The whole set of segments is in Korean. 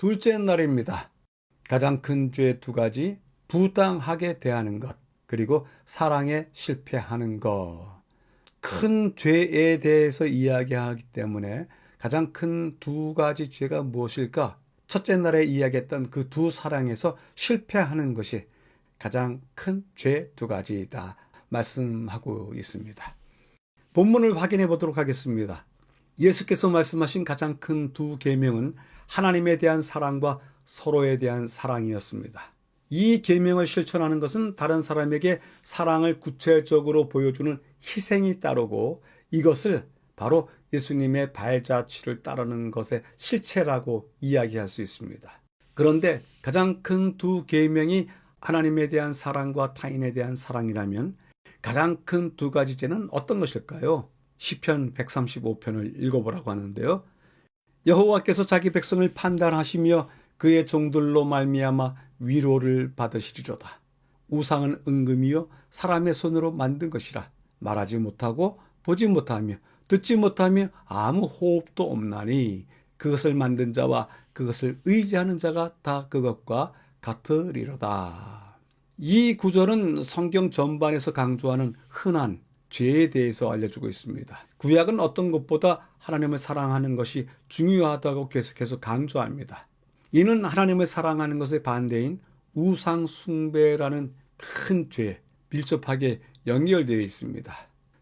둘째 날입니다. 가장 큰 죄 두 가지, 부당하게 대하는 것, 그리고 사랑에 실패하는 것. 큰 죄에 대해서 이야기하기 때문에 가장 큰 두 가지 죄가 무엇일까? 첫째 날에 이야기했던 그 두 사랑에서 실패하는 것이 가장 큰 죄 두 가지이다 말씀하고 있습니다. 본문을 확인해 보도록 하겠습니다. 예수께서 말씀하신 가장 큰 두 계명은 하나님에 대한 사랑과 서로에 대한 사랑이었습니다. 이 계명을 실천하는 것은 다른 사람에게 사랑을 구체적으로 보여주는 희생이 따르고, 이것을 바로 예수님의 발자취를 따르는 것의 실체라고 이야기할 수 있습니다. 그런데 가장 큰 두 계명이 하나님에 대한 사랑과 타인에 대한 사랑이라면 가장 큰 두 가지 죄는 어떤 것일까요? 시편 135편을 읽어보라고 하는데요. 여호와께서 자기 백성을 판단하시며 그의 종들로 말미암아 위로를 받으시리로다. 우상은 은금이요 사람의 손으로 만든 것이라 말하지 못하고 보지 못하며 듣지 못하며 아무 호흡도 없나니 그것을 만든 자와 그것을 의지하는 자가 다 그것과 같으리로다. 이 구절은 성경 전반에서 강조하는 흔한 죄에 대해서 알려주고 있습니다. 구약은 어떤 것보다 하나님을 사랑하는 것이 중요하다고 계속해서 강조합니다. 이는 하나님을 사랑하는 것의 반대인 우상 숭배라는 큰 죄에 밀접하게 연결되어 있습니다.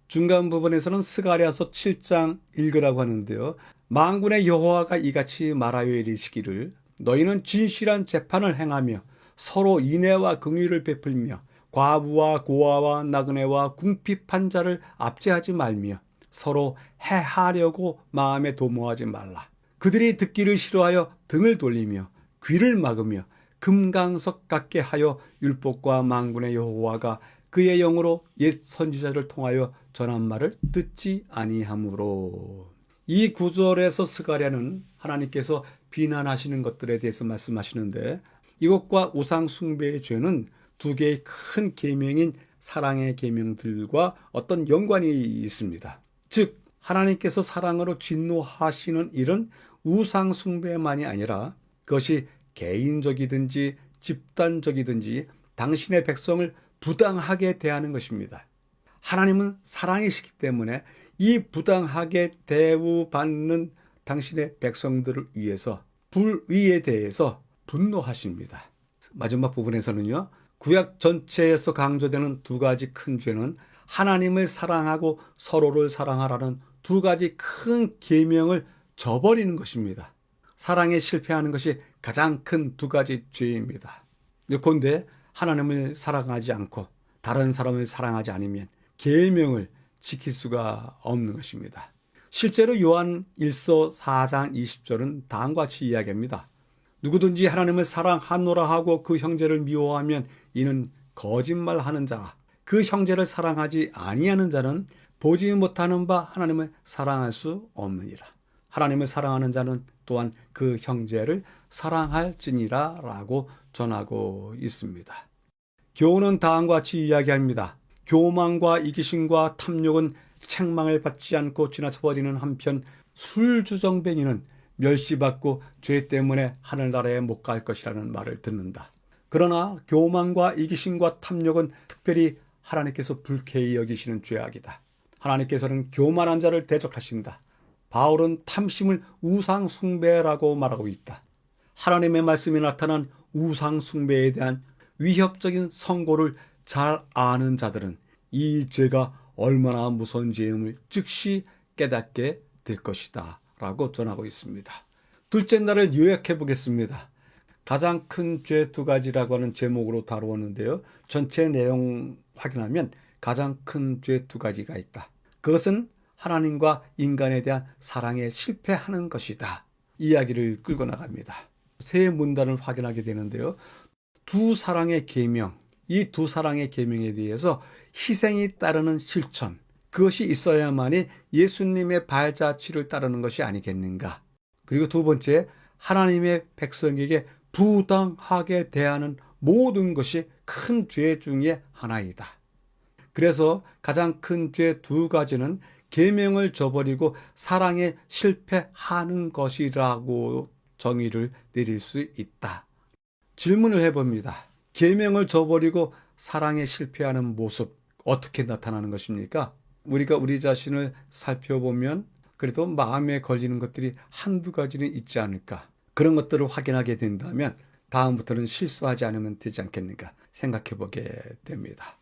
중간 부분에서는 스가랴서 7장 읽으라고 하는데요. 만군의 여호와가 이같이 말하여 이르시기를 너희는 진실한 재판을 행하며 서로 인애와 긍휼을 베풀며 과부와 고아와 나그네와 궁핍한 자를 압제하지 말며 서로 해하려고 마음에 도모하지 말라. 그들이 듣기를 싫어하여 등을 돌리며 귀를 막으며 금강석 같게 하여 율법과 만군의 여호와가 그의 영으로 옛 선지자를 통하여 전한 말을 듣지 아니하므로. 이 구절에서 스가랴는 하나님께서 비난하시는 것들에 대해서 말씀하시는데, 이것과 우상 숭배의 죄는 두 개의 큰 계명인 사랑의 계명들과 어떤 연관이 있습니다. 즉 하나님께서 사랑으로 진노하시는 일은 우상 숭배만이 아니라 그것이 개인적이든지 집단적이든지 당신의 백성을 부당하게 대하는 것입니다. 하나님은 사랑이시기 때문에 이 부당하게 대우받는 당신의 백성들을 위해서 불의에 대해서 분노하십니다. 마지막 부분에서는요, 구약 전체에서 강조되는 두 가지 큰 죄는 하나님을 사랑하고 서로를 사랑하라는 두 가지 큰 계명을 저버리는 것입니다. 사랑에 실패하는 것이 가장 큰 두 가지 죄입니다. 예컨대 하나님을 사랑하지 않고 다른 사람을 사랑하지 않으면 계명을 지킬 수가 없는 것입니다. 실제로 요한 1서 4장 20절은 다음과 같이 이야기합니다. 누구든지 하나님을 사랑하노라 하고 그 형제를 미워하면 이는 거짓말하는 자라. 그 형제를 사랑하지 아니하는 자는 보지 못하는 바 하나님을 사랑할 수 없느니라. 하나님을 사랑하는 자는 또한 그 형제를 사랑할지니라 라고 전하고 있습니다. 교훈은 다음과 같이 이야기합니다. 교만과 이기심과 탐욕은 책망을 받지 않고 지나쳐버리는 한편 술주정뱅이는 멸시받고 죄 때문에 하늘나라에 못 갈 것이라는 말을 듣는다. 그러나 교만과 이기심과 탐욕은 특별히 하나님께서 불쾌히 여기시는 죄악이다. 하나님께서는 교만한 자를 대적하신다. 바울은 탐심을 우상 숭배라고 말하고 있다. 하나님의 말씀이 나타난 우상 숭배에 대한 위협적인 선고를 잘 아는 자들은 이 죄가 얼마나 무서운 죄임을 즉시 깨닫게 될 것이다 라고 전하고 있습니다. 둘째 날을 요약해 보겠습니다. 가장 큰 죄 두 가지라고 하는 제목으로 다루었는데요. 전체 내용 확인하면 가장 큰 죄 두 가지가 있다. 그것은 하나님과 인간에 대한 사랑에 실패하는 것이다. 이야기를 끌고 나갑니다. 세 문단을 확인하게 되는데요. 두 사랑의 계명, 이 두 사랑의 계명에 대해서 희생이 따르는 실천, 그것이 있어야만이 예수님의 발자취를 따르는 것이 아니겠는가. 그리고 두 번째, 하나님의 백성에게 부당하게 대하는 모든 것이 큰 죄 중에 하나이다. 그래서 가장 큰 죄 두 가지는 계명을 저버리고 사랑에 실패하는 것이라고 정의를 내릴 수 있다. 질문을 해봅니다. 계명을 저버리고 사랑에 실패하는 모습 어떻게 나타나는 것입니까? 우리가 우리 자신을 살펴보면 그래도 마음에 걸리는 것들이 한두 가지는 있지 않을까. 그런 것들을 확인하게 된다면 다음부터는 실수하지 않으면 되지 않겠는가 생각해 보게 됩니다.